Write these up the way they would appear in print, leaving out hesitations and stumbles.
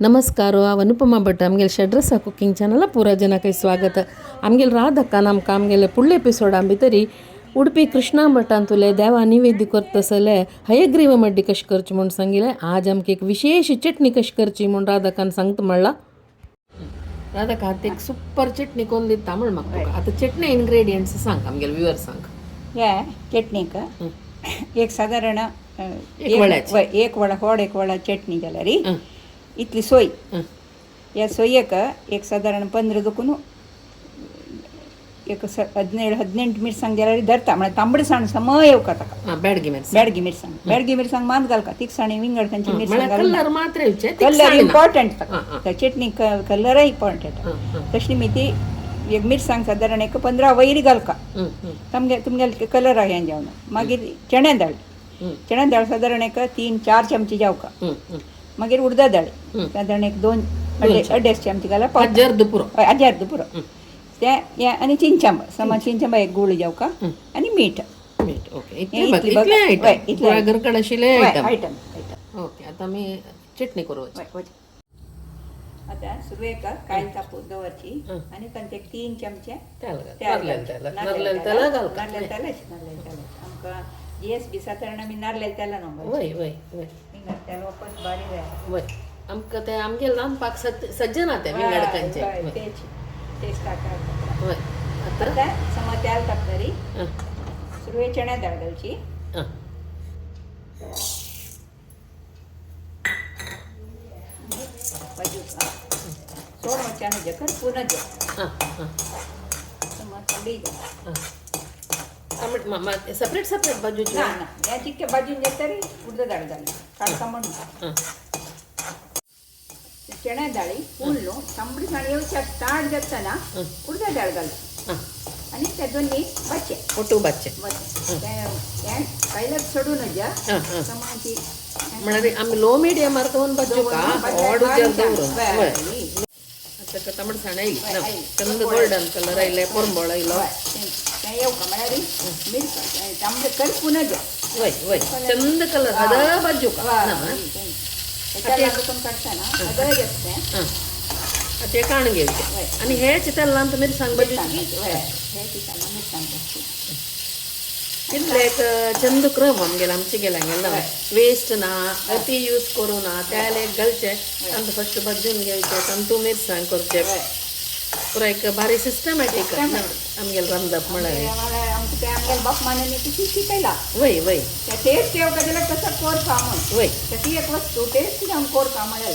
नमस्कार हांव अनुपमा भट आमगेले शेड्रसा कुकिंग चॅनला पुरा जनाक स्वागत आमगेले राधक्कान आमकां आमगेले फुडले एपिसोडा भितरी उडपी कृष्णा भटान तुले देवा निवेद्य करतसले हयग्रीव मड्डी कशें करची म्हूण सांगिले. आज आमकां एक विशेष चटणी कशी करची म्हूण राधकान सांगता म्हणला. राधका आतां एक सुपर चटणी करून दिता म्हण म्हाका तुका. आतां चटणी इन्ग्रेडियंट्स सांग आमगेले व्ह्युअर सांग. ह्या चटणीक एक सादारण एक वडा व्हड एक वडा चटणी जाल्या री इतली सोय. ह्या सोयेक एक सादारण 15 दुखून एक 17-18 मिरसांग जाल्यार धरता म्हळ्यार तांबडसाण सम येवका ताका. बेडगी मिरसांग मात घालका तिखसाणी विंगड तांची मिरसांग कलर इम्पॉर्टंट ताका. त्या चटणीक कलर इम्पॉर्टंट. तशी मी ती एक मिरसांग सादारण एक 15 वयरी घालका तुमगे कलर हें जावन. मागीर चण्या दाळ सादारण एक 3-4 चमचे जावका. मागीर उडदा दाळ सादारण एक 2-2.5 चमचे घालप. अर्द पुरो ते आनी चिंचांबा एक गुळ जावका आनी मीठ. Item okay. आता आमी चटणी करूं. आता सुरवेक कायल तापोवन दवरची आनी तांचे 3 चमचे नारळेल तेल आमकां GSB सादारण आमी नारळेल तेलान तेल वापस बारीक जाय आमकां ते आमगे रांदपाक सज्जन ते विंगडकांचे टेस्ट आतां समज तेल तापतरी सुरवे चण्या दाळ घालची. सोड मचानो जकर पुन्हा सेपरेट बाजू या चिक्के बाजून तरी उडदा दाळ घाली काडका म्हणून चण्या दाळी उरलो तांबडीसाण येवच्या ताट जातना उडदा दाळ घालची आनी ते दोनी बाचे कायल्याक सोडून जा समाची म्हळ्यार आमी लो मिडियम दवरून बाजू तांबडसाण आयली चंद गोल्डन कलर आयले पोरंबोळ आयलो येवका म्हळ्यार मिरसांग तांबडे करपून जा चंद कलर हद बाजू काडटा ते काण घेवचे आनी हेच तेलांत मिरसांग बाजूची कितले एक चंद क्रम आमगेले आमचे गेला वेस्ट ना अति यूज करूं ना तेल एक घालचे तांतू फस्ट भाजून घेवचे तांतू मिरसांग करचे पुरा एक बारी सिस्टमॅटीक आमगेले रांदप म्हळ्यार आमगेले बाप मानांनी किती शिकयला टेस्ट येवका जाल्यार कसो करता म्हूण ती एक वस्तू टेस्ट जावन करता म्हळ्यार.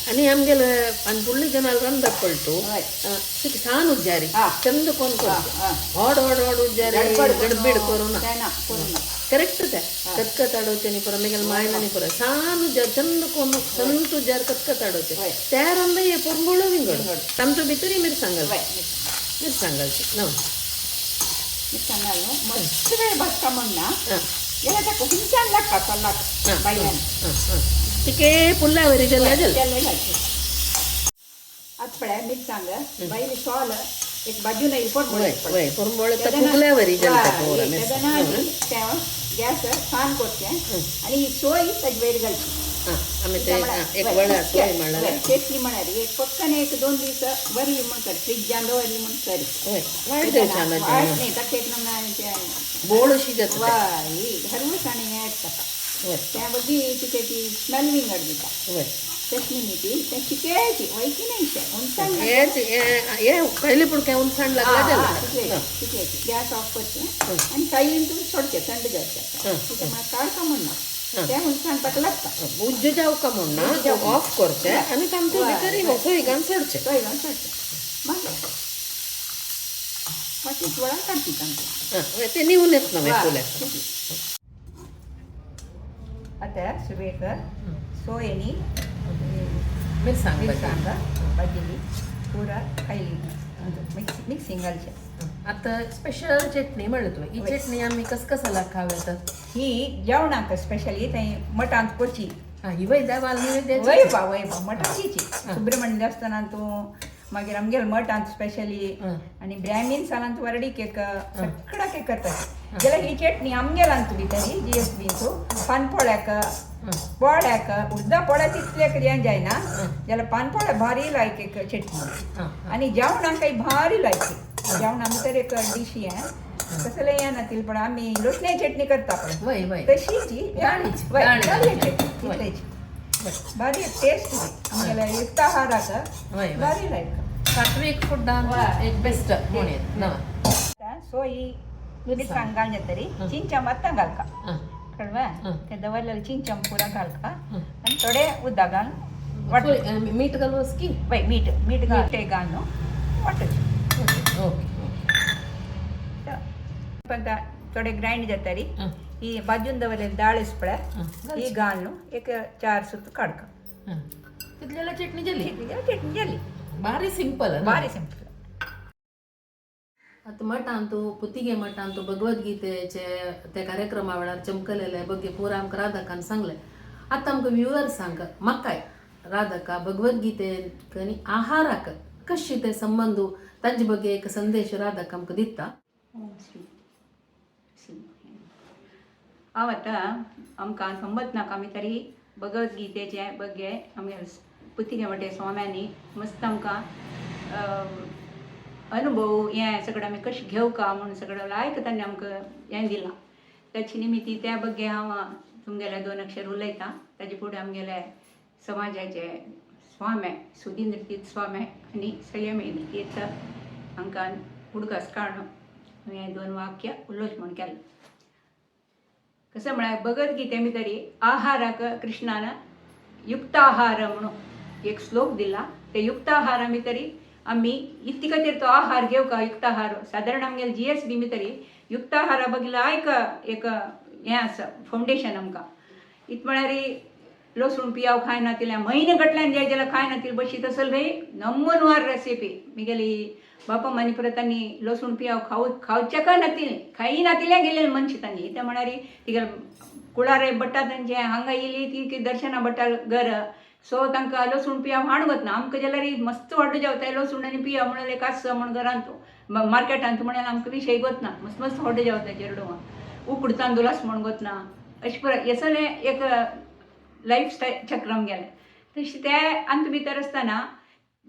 आनी आमगेले फुडली जनाल रांदप पळटू सान उज्जारी चंद कोण व्हड उज्जारी गडबीड करूं ना करेक्ट ते कतकत आडोवचे न्ही पुरो आमगेले मायनांनी पुरो सान उज्जार चंद कोण संत उज्जार कतकत आडोवचे त्या रांदा हे पोरंबोळ विंगड तांचो भितर मिरसांग घालची मिरसांग घालून मस्त वेळ भाजता म्हणना जाल्यार ताका हुंचान लागता चल्लाक बायल्यान तिके पुल्ला वरी जाल्यार घालची. आतां पळय मिरसांग बायली सॉल एक बाजून येईल पोरंबोळ फुगल्या वरी गॅस छान करचे आनी ही सोय ताजे वयर घालची. चटणी म्हळ्यार एक पक्कन एक 2 दीस व्हरली म्हण कर फ्रिजान दवरली म्हण कर न्ही ताका एक नमना बोळ अशी जाता घरवूच आनी हें ताका त्या बगी तिके ती स्मेल विंगड दिता चटणी न्ही ती तें चिकेची वयची न्ही हे पयली पूण काय उंचाण लागला चिकेची गॅस ऑफ करचें आनी कायलीन तुमी सोडचें थंड जावचें म्हळ्यार काडका म्हणना तें उंचाण ताका लागता उज्ज जावका म्हणना ऑफ करचें आनी तांचो भितर सोय घालून सोडचें मागीर पाटीच वळान काडची तांकां ते निवून येत ना. आतां सुरवेक सोयेनी मिरसांग भाजिली पुरा खायली मिक्सिंग घालचें. आतां स्पेशल चटणी म्हणली तुवें ही चटणी आमी कसकसालाक खावं ही जेवणाक स्पेशली थंय मठांत करची. ही वय देवाल वयपा मठाची सुब्रमण्य देवस्थानांत तूं मागीर आमगेले मठांत स्पेशली आनी ब्रॅह्मीन सालांत वरडीक एक सगळ्याक एक करता जाल्यार ही चटणी आमगेर आमची भितरी GSB पानपोळ्याक पोळ्याक उड्डा पोळ्या तितले हें जायना जाल्यार पानपोळ्या भारी लायक एक चटणी आनी जेवणाक काही भारी लायकी जेवणा भितर एक डिश हें कसले हें नातील पण आमी लसण्याची चटणी करता पण तशी जी भारी टेस्ट आमगेल्या युक्ताहाराक भारी लायक सात्विक फुडान एक बेस्ट सो ही मिरसांग घालना तरी चिंचा मात्ता घालका कळवा ते दवरलेले चिंचम पुरा घालका आनी थोडे उदक घालून मीठ घालूस की पळय मीठ घालून वाटोवचें ओके थोडे ग्राइंड जातरी ही भाजून दवरलेली दाळ पळय ही घालून एक 4 सुत काडका तितलेला चटणी जाली चटणी जाली भारी सिंपल भारी सिंपल आता मठान तूं पुतिगे मठान तूं भगवद्गीतेचे त्या कार्यक्रमा वेळार चमकलेले बगे पुरा आमकां राधाकान सांगले आतां आमकां व्ह्युअर्स सांग म्हाकाय राधाका भगवद्गीतेक आनी आहाराक कशी ते संबंध तांचे बगे एक संदेश राधाक आमकां दिता हांव आतां आमकां समज नाका आमी तरी भगवद्गीतेचे बगे आमगे पुतिगे मठे स्वाम्यांनी मस्त आमकां अनुभव हें सगळें आमी कशें घेवका म्हणून सगळें लायक तांणी आमकां हें दिलां ताचे निमित्ती त्या बगे हांव तुमगेले 2 अक्षर उलयतां ताजे फुडें आमगेले समाजाचे स्वामे सुधींद्र तीर्थ स्वामे आनी संयमी तीर्थ हांकां उदकास काडून हें 2 वाक्य उलोवचें म्हूण केलें कसं म्हळ्यार भगवद्गीते भितरी आहाराक कृष्णान युक्ताहार म्हणून एक श्लोक दिला ते युक्ताहारा भितरी आमी इतली खातीर तो आहार घेवका युक्ताहार सादारण आमगेले GSB भितरी युक्ताहारा बगला एक हें आसा फावंडेशन आमकां इत म्हळ्यार लसूण पियाव खाय नातिल्या म्हयने गटल्यान जाय जाल्यार खाय नातिल बशीत असल भाई नंबर 1 रेसिपी मिगेली बापा मनी परत तांणी लसूण पियाव खावचे का नातिलें खाई नातिल्या गेलेले मनशां तांणी ते म्हळ्यार तिगे कुळारे भट्टा तांचे हांगा येयली ती दर्शना भट्टा घर सो तांकां लसूण पियाव हाडवत ना आमकां जाल्यार मस्त वाटो जेवता लसूण आनी पियाव म्हणून एक आसा म्हण घरांत मार्केटांत म्हणून आमकां विशय गोत ना मस्त मस्त वाटो जेवता चेडवां उकड तांदूळ आस म्हण गोत ना अशें पुरो हे सगळें एक लायफ स्टायल चक्रम गेलें तशें ते अंत भितर आसतना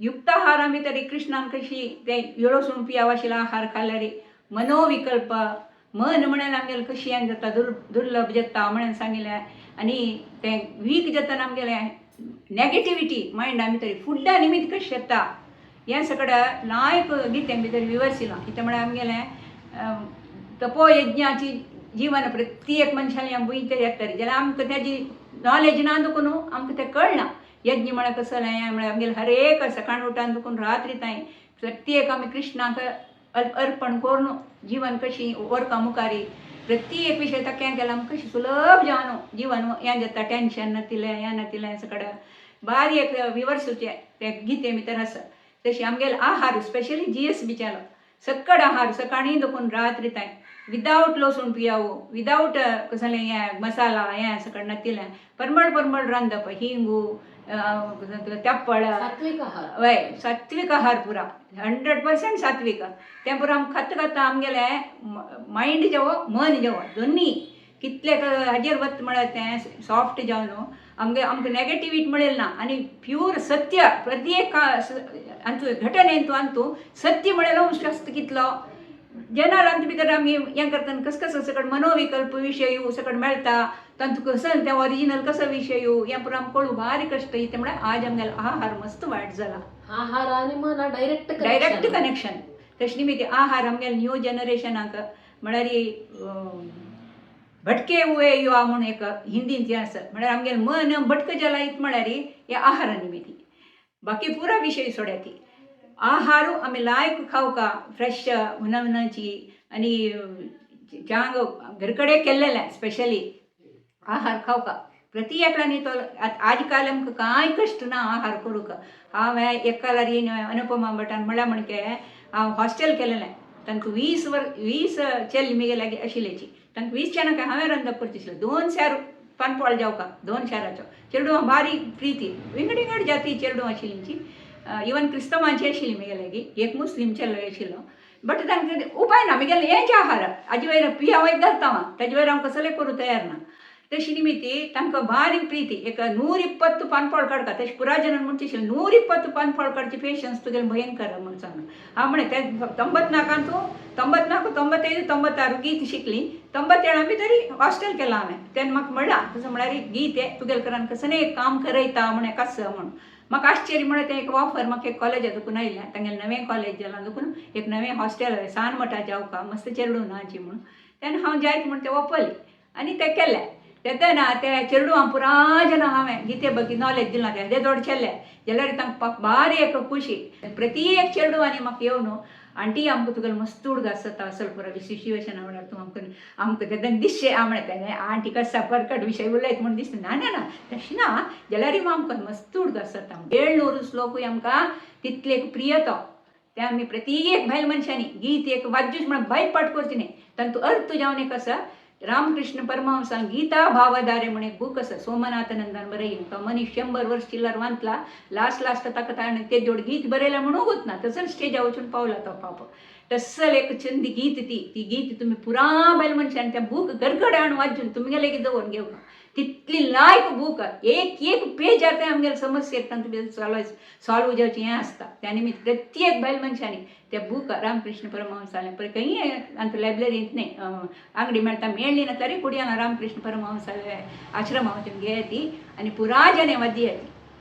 युक्ताहारा भितर कृष्णान कशी ते लसूण पियाव आशिल्लो आहार खाल्यार मनोविकल्प मन म्हणान आमगेलें कशी हें जाता दुर्लभ जाता म्हणून सांगिल्लें आनी तें वीक जातना आमगेलें नेगेटिविटी मायंडा भितर फुडा निमित्त कशें येता हें सगळें लायक गितें भितर विवरसिलां कितें म्हळ्यार आमगेलें तपोयज्ञाची जीवन प्रत्येक मनशालें आमी बुयते येतरी जाल्यार आमकां तेजी नॉलेज ना देखून आमकां तें कळना यज्ञ म्हळ्यार कसलें हें म्हळ्यार आमगेलें हर एक सकाळ उठान देखून रात्री ताईं प्रत्येक आमी कृष्णाक अर्पण करून जीवन कशी व्हरका मुखारी प्रत्येक विशय ताका केला आमकां कशी सुलभ जावन जीवन हें जाता टेंशन नातिलें हें नातिलें सगळें भारी एक विवर्सूचें ते गिते भितर आसा तशी आमगेलो आहार स्पेशली GSBच्यालो सक्कड आहार सकाळी देखून रात्री ताईं विदावट लसूण पियावो विदावट कसलें हें मसाला हें सगळें नातिलें परमळ रांदप हिंगू तेप्पळ हय सात्वीक आहार पुरा 100% सात्वीक तें पुरो आमी खाता आमगेलें मायंड जेवो मन जेवो दोनी कितले हाजेर वत म्हळ्यार तें सॉफ्ट जावन आमकां नेगेटिविटी मिळेल ना आनी प्यूर सत्य प्रत्येक घटनेंतू अंतू सत्य मिळेलो शास्त्र कितलो जेनारांत भितर आमी हें करतना कसं सकट मनोविकल्प विशय सकट मेळटा तांतू कसं तें ओरिजिनल कसो विशय हें पुरो आमकां कळूं भारी कश्ट तें म्हळ्यार आज आमगेलो आहार मस्त वायट जाला आहार आनी मन डायरेक्ट कनेक्शन तशें निमित्त आहार आमगेल्या न्यू जनरेशनाक म्हळ्यार भटके हुए युवा म्हणून एक हिंदीन जें आसा म्हळ्यार आमगेलें मन भटक जाला इत म्हळ्यार हे आहारा निमित्ती बाकी पुरा विशय सोड्या ती आहारू आमी लायक खावका फ्रेश हुनाची आनी चांग घरकडे केल्लेलें स्पेशली आहार खावका प्रति एकल्यानी तो आज काल आमकां कांय कश्ट ना आहार करूंक हांवें एक कालार अनुपमा भटान म्हळ्यार म्हणके हांव हॉस्टेल केलेलें तांकां 20 चेल्ली मिगे आशिल्लेची तांकां 20 जाणांक हांवें रांदप करचें आशिल्लें 2 शार पानपोळ जेवका 2 शाराचो चेडवां बारी प्रिती विंगड जाती चेडवां आशिल्लींची इवन क्रिस्तवांची आशिल्ली म्हगे लागीं एक मुस्लीम चेलो आशिल्लो बट तांकां उपाय ना आमी गेले हेंचे आहार हाजे वयर पिया वयर धरता ताजे वयर आमकां कसले करूं तयार ना तशी निमित्ती तांकां बारीक प्रीती एक 120 पानफळ काडका तशें पुराजनान म्हणचे 120 पानफळ काडची पेशन्स तुगेले भयंकर म्हण सांग हांव म्हणे ते 94 तूं 94 95 96 गीत शिकली 97 भितर हॉस्टेल केलां हांवें तेन्ना म्हाका म्हणलां तसं म्हळ्यार गीत हें तुगेले करान कसं एक काम करयता म्हणे कसं म्हण म्हाका आश्चर्य म्हण तें एक ऑफर म्हाका एक कॉलेजा दुखून आयिल्लें तांगेलें नवें कॉलेज जालां दुखून एक नवें हॉस्टेल सान मठा जावका मस्त चेडूं नाची म्हूण तेन्ना हांव जायत म्हूण तें ओपली आनी तें केलें तें ना तें चेडूं हांव पुराजना हांवें गिते बगी नॉलेज दिलां तें जोड केलें जाल्यार तांकां बारी एक खुशी प्रत्येक चेडूं आनी म्हाका येवन आंटी आमकां तुगेलो मस्त उडगास जाता असल पुरो सिच्युएशना म्हळ्यार तूं आमकां तेन्ना दिसचें हांव म्हळें तें आंटी कसा परकट विशय उलयत म्हूण दिसता ना ना तशें ना जाल्यार आमकां मस्त उडगास जाता 700 लोकूय आमकां तितले प्रिय तो ते आमी प्रत्येक भायल मनशांनी गीत एक वाजूच म्हण भयपट करची न्ही तातूंत अर्थ जावन एक आसा रामकृष्ण परमहंसान गीता भावधारे म्हण एक बूक आसा सोमनाथानंदान बरयिल्लो तो मनीस 100 वर्स चिल्लर वाचला लास्ट ताका ताणें ते जोड गीत बरयलें म्हणूंकूच ना तसं स्टेजा वचून पावला तो पाप तसल एक छंद गीत ती गीत तुमी पुरा बायल मनशान त्या बूक गडगड हाडून वाजून तुमगेले एक दवरून घेवना तितली लायक बूक एक पेज आतां आमगेले समस्या तुमगे सॉल्व जावचें हें आसता त्या निमित्त प्रत्येक बायल मनशांनी त्या बूक रामकृष्ण परमहंसालें पळय खंय आमच्या लायब्ररींत न्ही अंगडी मेळटा मेळ्ळी ना तरी कुडियान रामकृष्ण परमहंसाले आश्रमा वचून घे ती आनी पुराजने वादी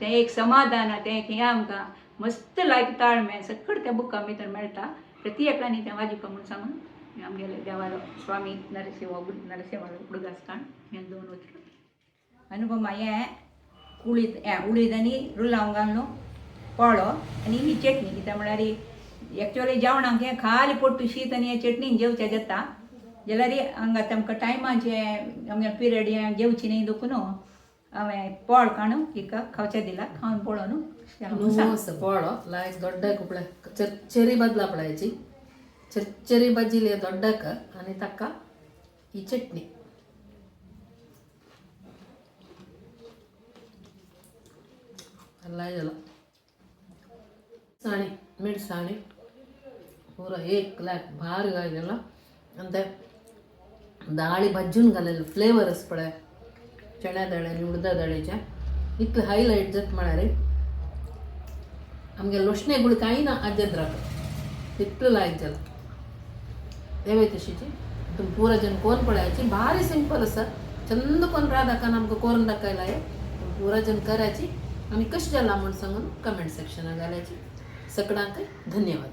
तें एक समाधान तें एक हें आमकां मस्त लायक ताळमेळ सकट त्या बुकां भितर मेळटा प्रत्येकांनी तें वाजिवपा म्हूण सांगून आमगेले देवालो स्वामी नरसिंह उडगासकाण हें 2 उतर अनुभव हें उडीद आनी रुलांव घालून पोळो आनी ही चटणी कित्याक म्हळ्यार एक्चुअली जेवणाक हें खाली पोट्टू शीत आनी हे चटणीन जेवचें जाता जाल्यार हांगा आमकां टायमाचें आमगे पिरियड हें जेवची न्ही देखून हांवें पोळ काडून हिका खावचें दिला खावन पळोवन पोळो लायक ದೊಡ್ಡ ಕುಪ್ಪಳ ಚರ್ಚರಿ ಬದಲಾಪಳಾಯಿಸಿ ಚರ್ಚರಿ ಬಜ್ಜಿಲಿ ದೊಡ್ಡಕ್ಕ आणि ತಕ್ಕ ಈ ಚಟ್ನಿ ಎಲ್ಲ साणी मिरसाणी पुरा 1 लाख भारी गायलेला आणि ते डाळी भाजून घालेले फ्लेवर्स पळय चण्या दाळ्यांनी उडदा दाळीच्या इतले हायलायट जात म्हळ्यार आमगे लोशणेगुळ कांय ना आजद्राक तितलें लायक जालां तेवे तशीची तुमी पुरा जन कोण पळयाची भारी सिंपल आसा चंद कोण राधाकान आमकां कोरून दाखयला पुरा जन करायची आनी कशें जाला म्हूण सांगून कमेंट सेक्शनाक घालायची सगळ्यांक धन्यवाद.